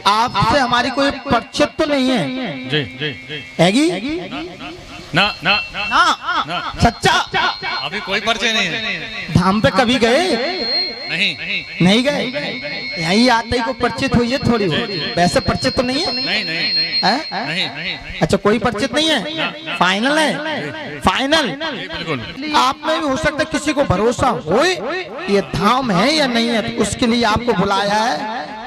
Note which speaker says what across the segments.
Speaker 1: आपसे हमारी कोई परिचित तो नहीं है?
Speaker 2: जी जी जी
Speaker 1: हैगी?
Speaker 2: ना ना
Speaker 1: ना सच्चा?
Speaker 2: अभी कोई परिचय नहीं है।
Speaker 1: धाम पे कभी गए?
Speaker 2: नहीं
Speaker 1: गए? यही आते ही को परिचित हुई है थोड़ी वैसे परिचित तो नहीं है?
Speaker 2: नहीं नहीं नहीं।
Speaker 1: अच्छा कोई परिचित नहीं है? फाइनल है? फाइनल?
Speaker 2: बिल्कुल।
Speaker 1: आप में भी हो सकता है किसी को भरोसा हो ये धाम है या नहीं है, तो उसके लिए आपको बुलाया है।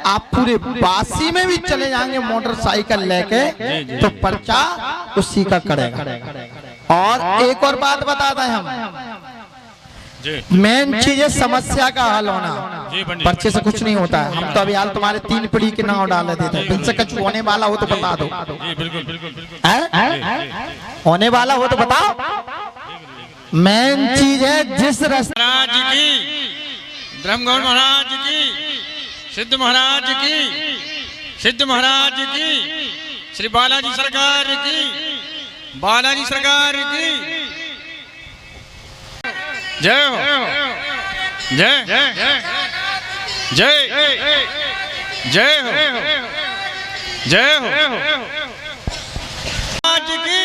Speaker 1: आप पूरे बासी में भी चले जाएंगे मोटरसाइकिल लेके तो पर्चा उसी का करेगा। और एक और बात बताते हैं हम, मेन चीज है समस्या का हल होना। पर्चे से कुछ नहीं होता है। हम तो अभी हाल तुम्हारे 3 पीढ़ी के नाम डाल देते हैं। इनसे कुछ होने वाला हो तो बता दो। होने वाला हो तो बताओ। मेन चीज है जिस रास्ते
Speaker 2: महाराज की, ब्रह्मगौर महाराज की, सिद्ध महाराज की, सिद्ध महाराज की, श्री बालाजी सरकार की, बालाजी सरकार की जय हो। जय जय जय जय हो। जय हो। महाराज की,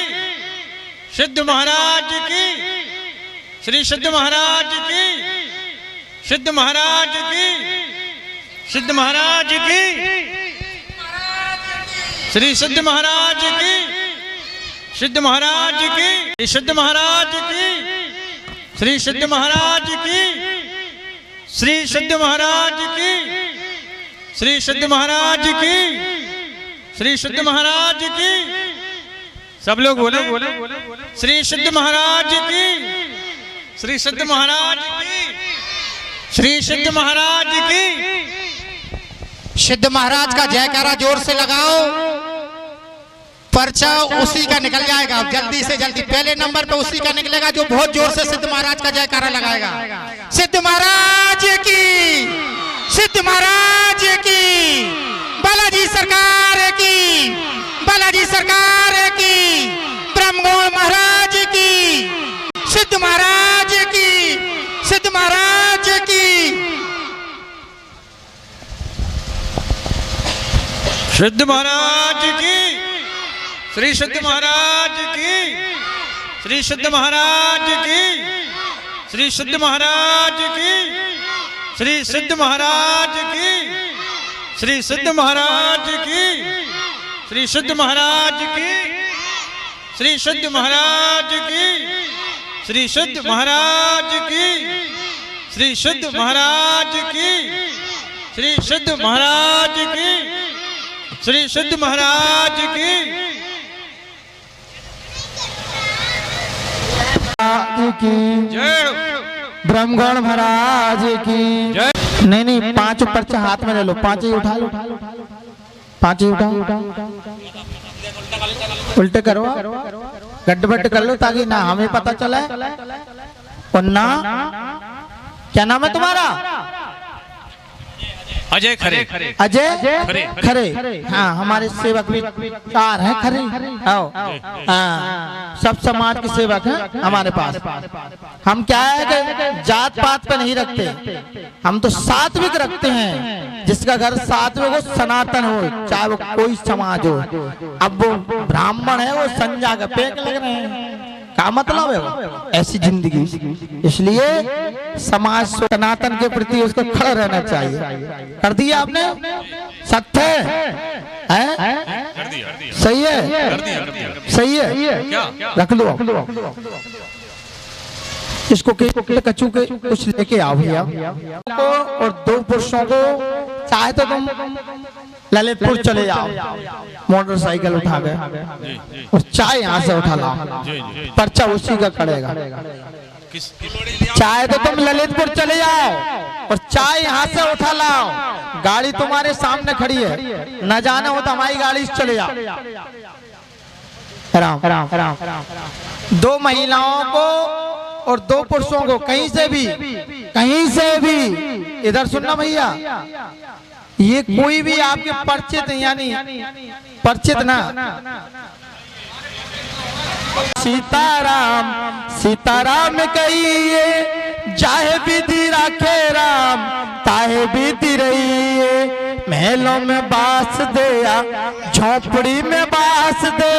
Speaker 2: सिद्ध महाराज की, श्री सिद्ध महाराज की, सिद्ध महाराज की, सिद्ध महाराज की, श्री सिद्ध महाराज की, सिद्ध महाराज की, सिद्ध महाराज की, श्री सिद्ध महाराज की, श्री सिद्ध महाराज की, श्री सिद्ध महाराज की, श्री सिद्ध महाराज की, सब लोग बोले श्री सिद्ध महाराज की, श्री सिद्ध महाराज की, श्री सिद्ध महाराज की।
Speaker 3: सिद्ध महाराज का जयकारा जोर से लगाओ, पर्चा उसी का निकल जाएगा। जल्दी से जल्दी पहले नंबर पे उसी का निकलेगा जो बहुत जोर से सिद्ध महाराज का जयकारा लगाएगा। सिद्ध महाराज की, सिद्ध महाराज की, बालाजी सरकार की, बालाजी सरकार की, ब्रह्मगौर महाराज की, सिद्ध महाराज की, सिद्ध महाराज की।
Speaker 2: सिद्ध महाराज की, श्री सिद्ध महाराज की, श्री सिद्ध महाराज की, श्री सिद्ध महाराज की, श्री सिद्ध महाराज की, श्री सिद्ध महाराज की, श्री सिद्ध महाराज की, श्री सिद्ध महाराज की, श्री सिद्ध महाराज की, श्री सिद्ध महाराज की, श्री सिद्ध महाराज की, श्री सिद्ध महाराज की। जय
Speaker 1: ब्रह्मगौर महाराज की
Speaker 2: जय।
Speaker 1: नहीं 5 पर्चा हाथ में ले लो, 5 ही उठा लो, 5 ही उठाओ। उल्टे करो, गड्ढे कर लो ताकि ना हमें पता चले। और ना क्या नाम है तुम्हारा?
Speaker 2: अजय खरे।
Speaker 1: अजय खरे। हाँ हमारे सेवक भी 4 हैं खरे। आओ हाँ सब समाज के सेवक हैं हमारे पास। हम क्या है कि जात पात पे नहीं रखते, हम तो सात्विक रखते हैं। जिसका घर सात्विक हो, सनातन हो, चाहे वो कोई समाज हो। अब वो ब्राह्मण है वो संजा का पेक लग रहे हैं, क्या मतलब है वो? ऐसी जिंदगी। इसलिए समाज सनातन के प्रति उसको खड़ा रहना चाहिए। कर दिया आपने? सत्य है? सही है? सही है? रख लो इसको कचू के कुछ लेके आओ भैया। और 2 पुरुषों को चाहे तो तुम ललितपुर चले जाओ मोटरसाइकिल उठा गए और चाय यहाँ से उठा लाओ, पर्चा उसी का करेगा। चाहे तो तुम ललितपुर चले जाओ और चाय यहाँ से उठा लाओ, गाड़ी तुम्हारे सामने खड़ी है, न जाना हो तो हमारी गाड़ी से चले जाओ। राम राम राम। 2 महिलाओं को और 2 पुरुषों को कहीं से भी इधर सुनना भैया, ये कोई भी आपके परिचित यानी परिचित ना। सीताराम सीताराम कहिए, जाहे विधि राखे राम, ताहे विधि रहिए, महलों में बास दे या झोपड़ी में बास दे।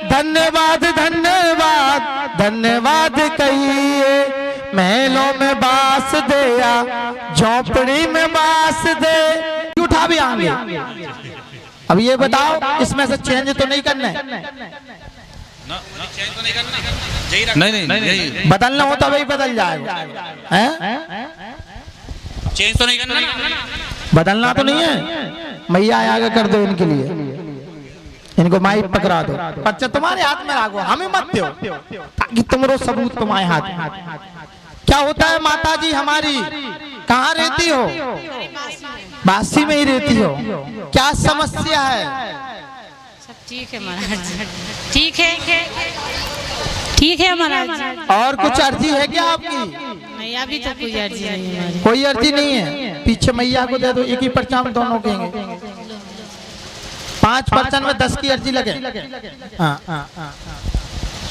Speaker 1: धन्यवाद धन्यवाद धन्यवाद कहिए। महलों में बास दे या झोपड़ी में बास दे। उठा भी आएंगे। अब ये बताओ इसमें से चेंज तो नहीं करना है? नहीं, बदलना हो तो वही बदल जाएगा।
Speaker 4: चेंज तो नहीं करना,
Speaker 1: बदलना तो नहीं है। मैया आगे कर दो इनके लिए, इनको माइक पकड़ा दो। बच्चा तुम्हारे हाथ में राखो, हमें मत दो, ताकि तुम्हारा सबूत तुम्हारे हाथ में। क्या होता है माता जी हमारी? कहाँ रहती हो? बासी में ही रहती हो। क्या समस्या है?
Speaker 5: सब ठीक है महाराज, ठीक है, ठीक है महाराज।
Speaker 1: और कुछ अर्जी है क्या आपकी?
Speaker 5: नहीं, अभी तो कोई अर्जी नहीं है हमारी।
Speaker 1: कोई अर्जी नहीं है। पीछे मैया को दे दो, एक ही पर्चा में दोनों कहेंगे। 5 पर्चन में 10 की अर्जी लगे।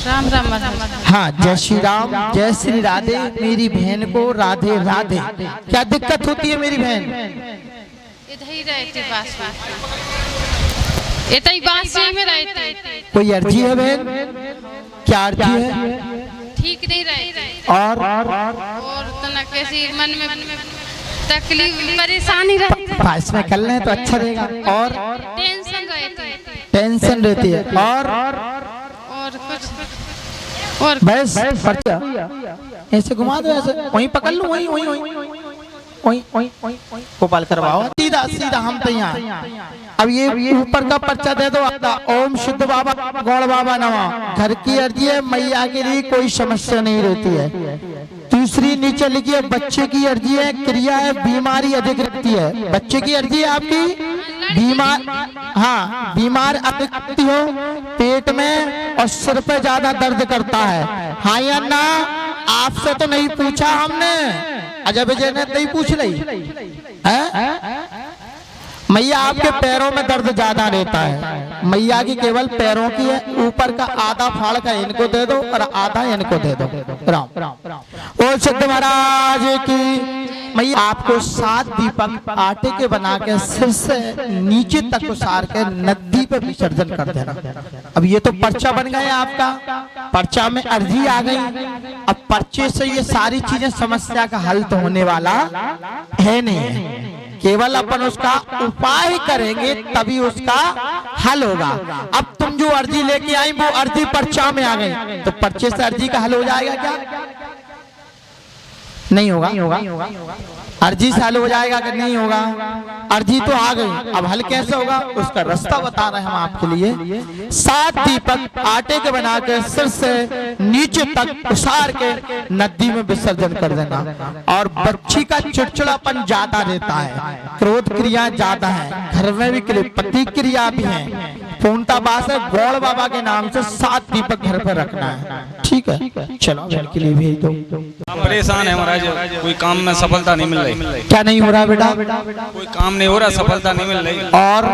Speaker 5: राम राम राम।
Speaker 1: हाँ, जय श्री राम, जय श्री राधे। मेरी बहन को राधे राधे। क्या दिक्कत होती है मेरी बहन?
Speaker 5: इधर ही रहती पास इतना ही बासी में रहती।
Speaker 1: कोई अर्जी है बहन? क्या अर्जी है?
Speaker 5: ठीक नहीं रहती और तना कैसी मन में तकलीफ परेशानी रहती।
Speaker 1: पास में कर लें तो अच्छा रहेगा। और
Speaker 5: टेंशन रहती,
Speaker 1: टेंशन रहती है। और
Speaker 5: कुछ और
Speaker 1: बस पर्चा ऐसे घुमा दो, ऐसे वहीं पकड़ लो, वहीं वहीं वहीं वहीं वहीं वहीं गोपाल करवाओ सीधा सीधा। हम तो यहाँ अब ये ऊपर का पर्चा दे दो। ओम शुद्ध बाबा गौड़ बाबा नमः। घर की अर्जी है, मैया के लिए कोई समस्या नहीं रहती है। दूसरी नीचे लिखी है बच्चे की अर्जी है, क्रिया है, बीमारी अधिक रहती है। बच्चे की अर्जी है आपकी बीमार, हाँ बीमार अधिक हो, पेट में और सिर पे ज्यादा दर्द करता है। हाँ या ना? आपसे तो नहीं पूछा हमने, अजय विजय ने नहीं पूछ रही है। मैया आपके पैरों में दर्द ज्यादा रहता है। मैया की केवल पैरों की है। ऊपर का आधा फाड़ का इनको दे दो और आधा इनको दे दो। राम राम। ओ सिद्ध महाराज की। मैया आपको 7 दीपक आटे के बना के सिर से नीचे तक उतार के नदी पे विसर्जन कर देना। अब ये तो पर्चा बन गया आपका, पर्चा में अर्जी आ गई। अब पर्चे से ये सारी चीजें समस्या का हल तो होने वाला है नहीं है। केवल अपन उसका उपाय करेंगे तभी उसका हल होगा। अब तुम जो अर्जी लेके आई वो अर्जी पर्चा में आ गई, तो पर्चे से अर्जी का हल हो जाएगा क्या? नहीं होगा। अर्जी से हल हो जाएगा कि नहीं होगा? अर्जी तो आ गई, अब हल कैसे होगा उसका रास्ता बता रहे हैं हम आपके लिए। 7 दीपक आटे के बना के सिर से नीचे तक उसार के नदी में विसर्जन कर देना। और बच्ची का चिड़चिड़ापन ज्यादा रहता है, क्रोध क्रिया ज्यादा है, घर में भी प्रतिक्रिया भी है। पूर्णता बात है, गौड़ बाबा के नाम से 7 दीपक घर पर रखना है। ठीक है, चलो घर के लिए भेज दो।
Speaker 4: परेशान है महाराज, कोई काम में सफलता नहीं मिल रही।
Speaker 1: क्या नहीं हो रहा बेटा?
Speaker 4: कोई काम नहीं हो रहा, सफलता नहीं मिल रही।
Speaker 1: और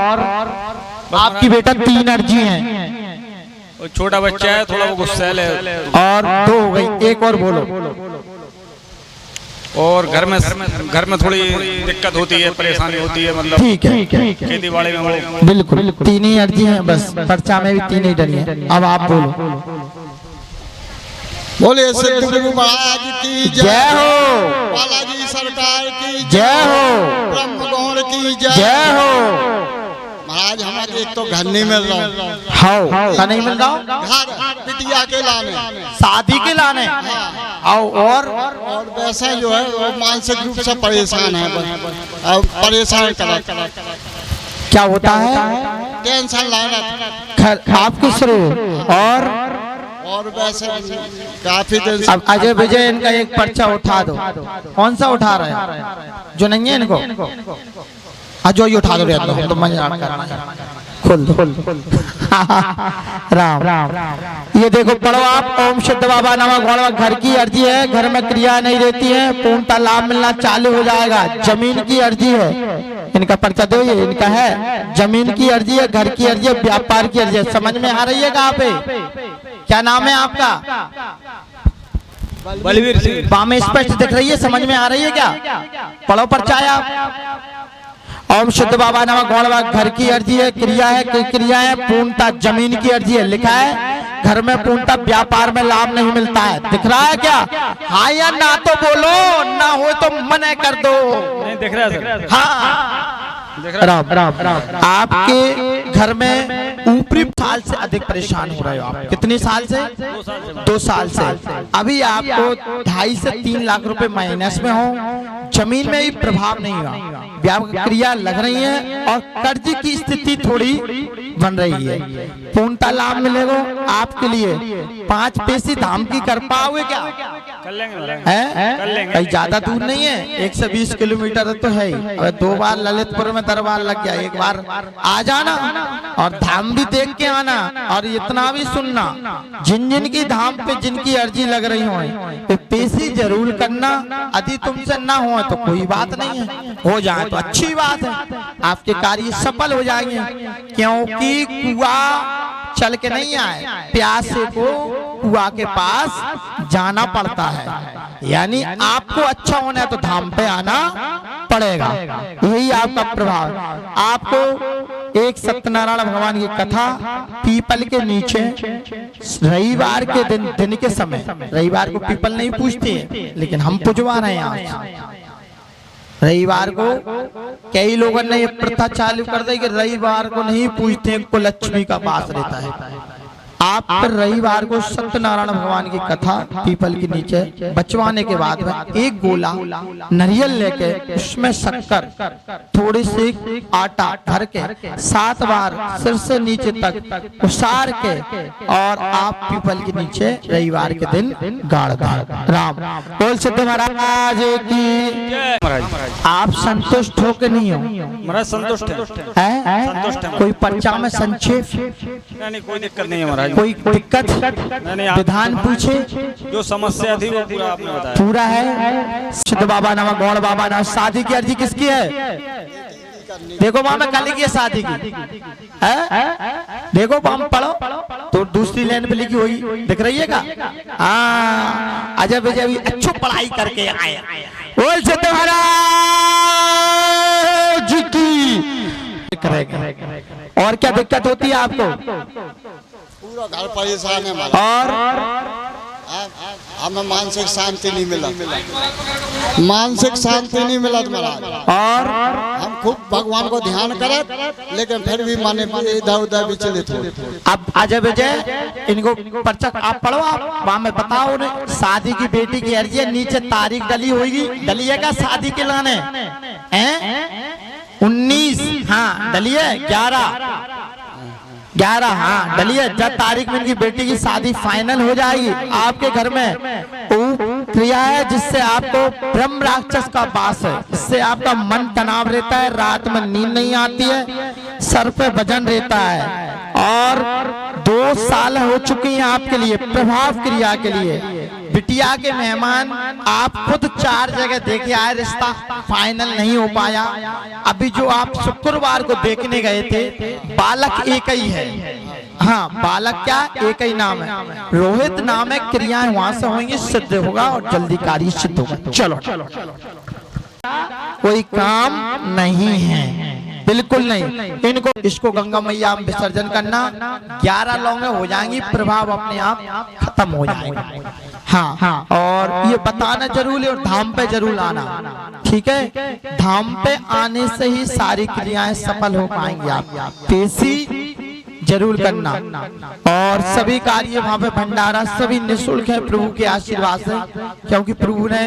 Speaker 1: आपकी बेटा 3 अर्जी हैं।
Speaker 4: छोटा बच्चा है, थोड़ा वो गुस्सैल है।
Speaker 1: और 2 हो गई, एक और बोलो।
Speaker 4: और घर में थोड़ी दिक्कत होती है, परेशानी होती है। मतलब
Speaker 1: ठीक है,
Speaker 4: खेती बाड़ी में
Speaker 1: बिल्कुल 3 ही अर्जी हैं बस। पर्चा में भी 3 ही डली है। अब आप बोलो।
Speaker 6: बोले सिद्ध गुरु महाराज की
Speaker 1: जय हो,
Speaker 6: बालाजी सरकार की
Speaker 1: जय हो,
Speaker 6: ब्रह्मगौड़ की
Speaker 1: जय हो।
Speaker 6: महाराज हमारे एक तो घर नहीं मिल रहा।
Speaker 1: हाँ, क्या नहीं मिल रहा?
Speaker 6: घर बिटिया के लाने,
Speaker 1: शादी के लाने। आओ। और
Speaker 6: वैसा जो है वो मानसिक रूप से परेशान है, अब परेशान कर
Speaker 1: क्या होता है?
Speaker 6: टेंशन लाना
Speaker 1: आपके शुरू।
Speaker 6: और वैसे काफी दिन
Speaker 1: अब अजय विजय इनका एक पर्चा उठा दो। कौन सा उठा रहे हैं? जो नहीं है इनको जो ये उठा दो। तो मजाक कर रहा है। खोल दो। राम राम। ये देखो पढ़ो आप। ओम शुद्ध बाबा नमः गौड़। घर की अर्जी है, घर में क्रिया नहीं रहती है, पूर्णता लाभ मिलना चालू हो जाएगा। जमीन की अर्जी है, इनका पर्चा दो। ये इनका है, जमीन की अर्जी है, घर की अर्जी है, व्यापार की अर्जी है। समझ में आ रही है कहाँ पे? क्या नाम है आपका?
Speaker 4: बलवीर सिंह।
Speaker 1: बामें स्पष्ट दिख रही है, समझ में आ रही है क्या? पढ़ो पर्चा आप। ओम शुद्ध बाबा नमः गौड़वा घर की अर्जी है, क्रिया है, क्रिया है, पूर्णता जमीन की अर्जी है, लिखा है घर में पूर्णता व्यापार में लाभ नहीं मिलता है। दिख रहा है क्या? हाँ या ना तो बोलो, ना हो तो मना कर दो।
Speaker 4: नहीं दिख रहा है।
Speaker 1: हाँ राम राम राम। आपके घर में ऊपरी साल से अधिक परेशान हो रहे हो आप। कितने साल से? 2 साल से। अभी आपको 2.5 से 3 लाख रुपए माइनस में हो, जमीन में ही प्रभाव नहीं हुआ, व्यापार क्रिया लग रही है और कर्ज की स्थिति थोड़ी बन रही है। पूर्णता लाभ मिलेगा आपके लिए। 5 पैसे धाम की कर पाओगे क्या?
Speaker 4: कर लेंगे
Speaker 1: है कहीं ज्यादा दूर नहीं है, 120 किलोमीटर तो है ही। अब 2 बार ललितपुर में दरबार लग गया, एक बार आ जाना और धाम भी देख के आना और इतना भी सुनना, जिन जिन की धाम पे जिनकी अर्जी लग रही हो तो पैसे जरूर करना। यदि तुमसे ना हो तो कोई बात नहीं है, हो जाए तो अच्छी बात है, आपके कार्य सफल हो जाएंगे। क्योंकि कुआं चल के नहीं आए, प्यासे को कुआं के पास जाना पड़ता है। यानी आपको अच्छा होना है तो धाम पे आना पड़ेगा, यही आपका प्रभाव। आपको एक सत्यनारायण भगवान की कथा पीपल के नीचे रविवार के दिन के समय, रविवार को पीपल नहीं पूजते हैं लेकिन हम पूजवा रहे हैं आज। रविवार को कई लोगों ने ये प्रथा चालू कर दी कि रविवार को नहीं पूजते, कुललक्ष्मी का वास रहता है। आप पर रविवार को सत्यनारायण भगवान की कथा पीपल के नीचे बचवाने के बाद में एक गोला नारियल लेके उसमें शक्कर थोड़ी सी आटा भर के 7 बार सिर से नीचे तक उसार के और आप पीपल के नीचे रविवार के दिन गाड़ दें। राम बोल सिद्ध महाराज की। आप संतुष्ट हो के नहीं हो?
Speaker 4: महाराज संतुष्ट है, संतुष्ट है।
Speaker 1: कोई पर्चा में संक्षेप?
Speaker 4: नहीं कोई दिक्कत नहीं है महाराज।
Speaker 1: कोई दिक्कत? विधान पूछे,
Speaker 4: जो समस्या थी वो पूरा आपने बताया।
Speaker 1: पूरा है। सिद्ध बाबा नमः गौड़ बाबा नमः। शादी की अर्जी किसकी है? देखो वहां में कल की है शादी की है? देखो वहां पढ़ो तो दूसरी लाइन पे लिखी हुई दिख रही है का? हाँ अजय विजय अच्छी पढ़ाई करके आए। बोल सिद्ध महाराज की। और क्या दिक्कत होती है आपको?
Speaker 6: पूरा घर परेशान है हमारा।
Speaker 1: और
Speaker 6: हमें मानसिक शांति नहीं मिला, मानसिक शांति नहीं मिला महाराज।
Speaker 1: और
Speaker 6: हम खूब भगवान को ध्यान करें लेकिन फिर भी माने इधर उधर विचलित हो।
Speaker 1: अब अजय विजय इनको पर्चा आप पढ़ो, आप वहां में बताओ उन्हें। शादी की बेटी की अर्जी है, नीचे तारीख डली होगी, डली है क्या शादी के लाने? 19 हाँ डली है, 11 हाँ डलिए। जब तारीख में इनकी बेटी की शादी फाइनल हो जाएगी, आपके घर में क्रिया है जिससे आपको ब्रह्म राक्षस का वास है, इससे आपका मन तनाव रहता है, रात में नींद नहीं आती है, सर पे वजन रहता है। और 2 साल हो चुके हैं आपके लिए प्रभाव क्रिया के लिए। बिटिया के मेहमान आप खुद 4 जगह देखे आए, रिश्ता फाइनल नहीं हो पाया। अभी जो आप शुक्रवार को देखने गए थे, बालक एक ही है। हाँ बालक क्या एक ही नाम है, रोहित नाम है। क्रियाएं वहां से होंगी, सिद्ध होगा और जल्दी कार्य सिद्ध होगा। चलो कोई काम नहीं है, बिल्कुल नहीं। इनको इसको गंगा मैया में विसर्जन करना, 11 लौंगे हो जाएंगी, प्रभाव अपने आप खत्म हो जाएगा। हाँ और ये बताना जरूर है और धाम पे जरूर आना, ठीक है? धाम पे आने से ही सारी क्रियाएं सफल हो पाएंगी। आप पेशी जरूर करना और सभी कार्य वहाँ पे भंडारा सभी निःशुल्क है प्रभु के आशीर्वाद से, क्योंकि प्रभु ने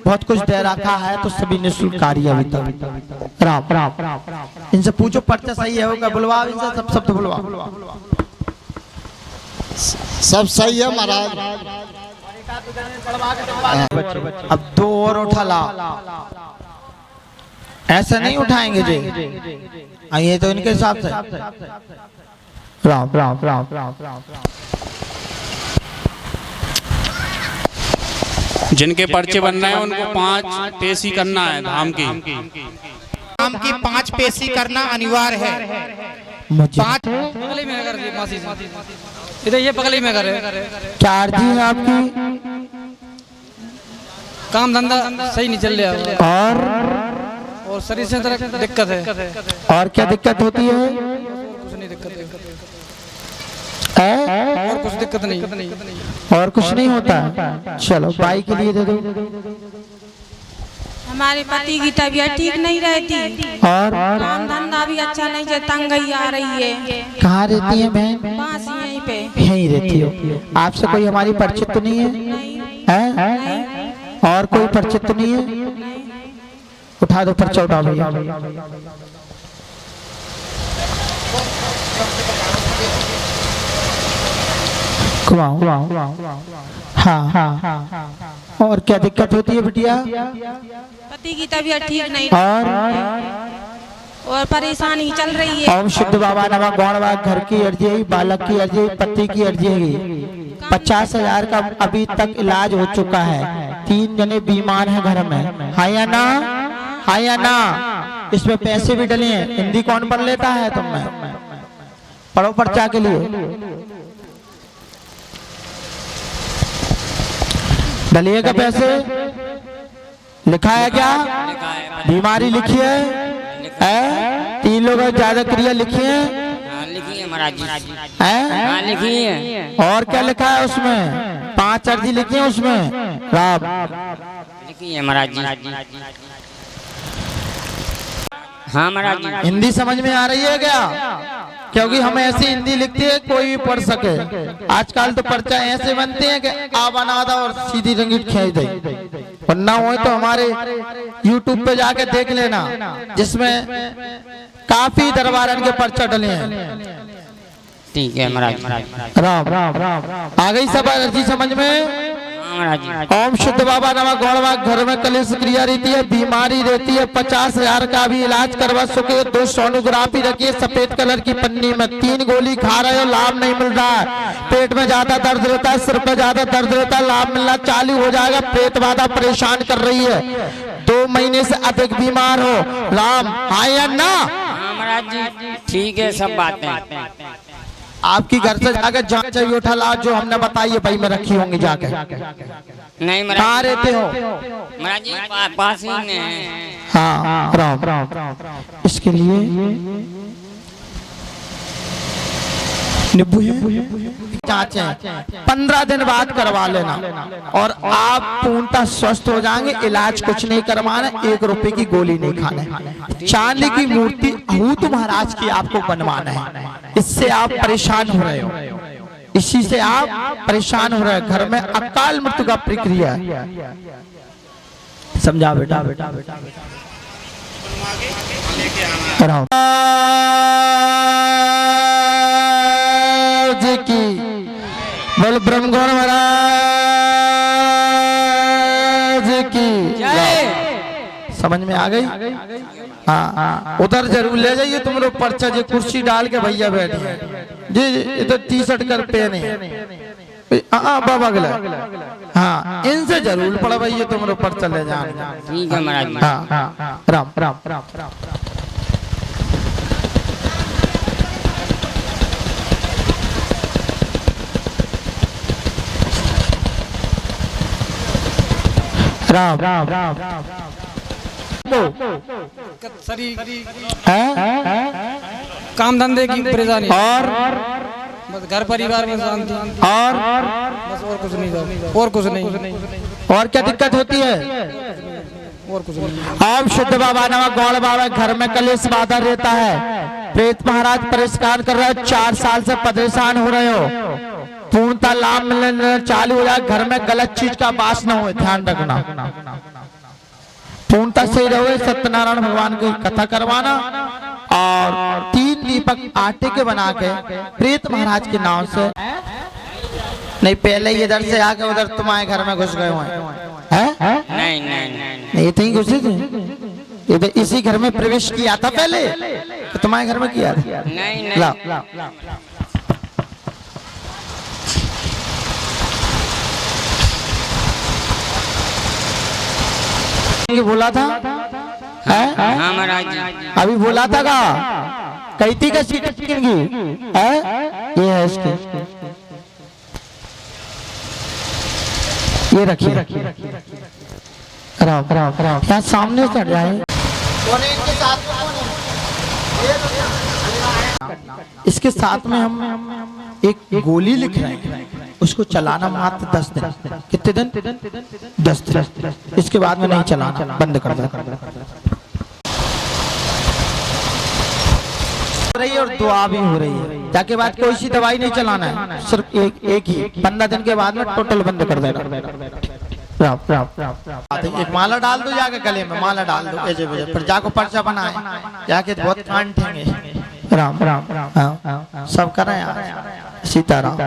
Speaker 1: बहुत कुछ दे रखा है तो सभी निःशुल्क कार्य अभी तक। राम राम इनसे पूछो पर्चा सही है होगा, बुलवा इनसे सब शब्द बुलवा।
Speaker 6: सब सही है महाराज।
Speaker 1: अब 2 और उठा ला, ऐसे नहीं उठाएंगे जी, ये तो इनके हिसाब से। राम राम राम राम राम।
Speaker 4: जिनके पर्चे बनना है उनको 5 पेशी करना है धाम की।
Speaker 3: धाम की 5 पेशी करना अनिवार्य है। 5
Speaker 7: बगली में कर ली मासी इधर, ये बगली में करे।
Speaker 1: क्या अर्जी है आपकी?
Speaker 7: काम धंधा सही नहीं चल रहा और शरीर से दिक्कत है।
Speaker 1: और क्या दिक्कत होती है?
Speaker 7: कुछ नहीं दिक्कत है। और कुछ दिक्कत नहीं।
Speaker 1: और कुछ नहीं होता। चलो भाई के लिए दे दो।
Speaker 8: हमारे पति की तबीयत ठीक नहीं रहती
Speaker 1: और
Speaker 8: काम धंधा भी अच्छा नहीं है, तंगई आ रही है।
Speaker 1: कहाँ रहती है बहन?
Speaker 8: बस यहीं पे
Speaker 1: यहीं रहती हो। आपसे कोई हमारी परिचित तो नहीं है? हैं? और कोई परिचित तो नहीं है? उठा दो पर्चा, उठा भैया। हाँ। और क्या दिक्कत होती है बिटिया?
Speaker 8: पति की तबीयत ठीक नहीं
Speaker 1: और
Speaker 8: परेशानी चल रही है।
Speaker 1: ओम शुद्ध बाबा नमः गौणवाग घर की अर्जी, बालक की अर्जी, पति की अर्जी। 50,000 का अभी तक इलाज हो चुका है। 3 जने बीमार हैं घर में। हाँ या ना? हाँ या ना? इसमें पैसे भी डले हैं। हिंदी कौन पढ़ लेता है? तुम में पढ़ो पर्चा के लिए। डलिए का पैसे लिखा है क्या? बीमारी लिखी है? 3 लोगों ज्यादा क्रिया लिखी है?
Speaker 9: लिखी है महाराज जी।
Speaker 1: हैं?
Speaker 9: लिखी है।
Speaker 1: और क्या लिखा है उसमें? 5 अर्जी लिखी है उसमें। राम
Speaker 9: लिखी है महाराज जी। हाँ महाराज जी।
Speaker 1: हिंदी समझ में आ रही है क्या? क्योंकि हम ऐसी हिंदी लिखते हैं कोई भी पढ़ सके। आजकल तो पर्चा ऐसे बनते हैं कि आ बना दो और सीधी रंगीट खींच दे। वरना हो तो हमारे YouTube पे जाके देख लेना, जिसमें काफी दरबारन के पर्चा डले हैं।
Speaker 9: ठीक है महाराज।
Speaker 1: राम आ गई सब अर्जी समझ में? ओम शुद्ध बाबा नमः गौणवाग घर में कलेश क्रिया रहती है, बीमारी रहती है। 50,000 का भी इलाज करवा सके। 2 सोनोग्राफी रखिए सफेद कलर की पन्नी में। 3 गोली खा रहे हो, लाभ नहीं मिल रहा है। पेट में ज्यादा दर्द रहता है, सिर पे ज्यादा दर्द रहता है, लाभ मिलना चालू हो जाएगा। पेट बाधा परेशान कर रही है। 2 महीने से अधिक बीमार हो। राम हाँ या ना?
Speaker 9: महाराज जी ठीक है सब बातें।
Speaker 1: आपकी घर से जाकर जांच चाहिए उठा ला जो हमने बताई है भाई में रखी होंगी जाके।
Speaker 9: नहीं महाराज।
Speaker 1: कहाँ रहते हो?
Speaker 9: महाराज जी पास ही में।
Speaker 1: हाँ राम इसके लिए जांचें 15 दिन बाद करवा लेना और आप पूर्णतः स्वस्थ हो जाएंगे। इलाज कुछ नहीं करवाना, 1 रुपए की गोली नहीं खाना। चांदी की मूर्ति भूत महाराज की आपको बनवाना है। इससे आप परेशान हो रहे हो, इसी से आप परेशान हो रहे हैं। घर में अकाल मृत्यु का प्रक्रिया है। समझा बेटा? की बोल ब्रह्मगौर महाराज की। समझ में आ गई? हाँ उधर जरूर ले जाइए तुम लोग पर्चा। जी कुर्सी डाल के भैया बैठे जी। इधर टी-शर्ट कर पहने। बाबा गला। हाँ इनसे जरूर पढ़वाइए तुम लोग पर्चा ले जाना।
Speaker 9: ठीक है महाराज।
Speaker 1: हाँ राम
Speaker 7: शरीर काम धंधे की परेशानी
Speaker 1: और
Speaker 7: बस घर परिवार में शांति
Speaker 1: और
Speaker 7: बस और कुछ नहीं। और कुछ नहीं।
Speaker 1: और क्या दिक्कत होती है?
Speaker 7: और कुछ नहीं।
Speaker 1: ओम शुद्ध बाबा नमः गौड़ बाबा घर में कलेश बाधा रहता है। प्रेत महाराज परेशान कर रहे हो। 4 साल से परेशान हो रहे हो। पूर्णतः लाभ मिलने चालू हो जाए। घर में गलत चीज का वास न हो, ध्यान रखना। पूर्णतः सही रहो। सत्यनारायण भगवान की कथा करवाना और 3 दीपक आटे के बना के प्रेत महाराज के नाम से। नहीं पहले इधर से आके उधर तुम्हारे घर में घुस गए हुए हैं? नहीं ये नहीं घुसे थे। इधर इसी घर में प्रवेश किया था पहले तो तुम्हारे घर में किया था?
Speaker 9: नहीं।
Speaker 1: ला बोला था?
Speaker 9: हाँ महाराज जी।
Speaker 1: अभी बोला था का? कही थी का सीट किनकी? ये है इसकी। ये रखिए। राम यहाँ सामने चढ़ जाए। कौन है इनके साथ में, कौन है? इसके साथ में हम एक गोली लिख रहे हैं, उसको चलाना मात्र 10 दिन। कितने दिन? 10 दिन। इसके बाद में नहीं चलाना, बंद कर दो रही है और दुआ भी हो रही है। जाके बाद कोई सी दवाई नहीं चलाना है, सिर्फ एक ही 15 दिन के बाद में टोटल बंद कर देना। एक माला डाल दो जाके गले में, माला डाल दो ऐसे फिर जाको पर्चा बनाए जाके बहुत कांटेंगे। राम राम राम सब करें यार, सीताराम।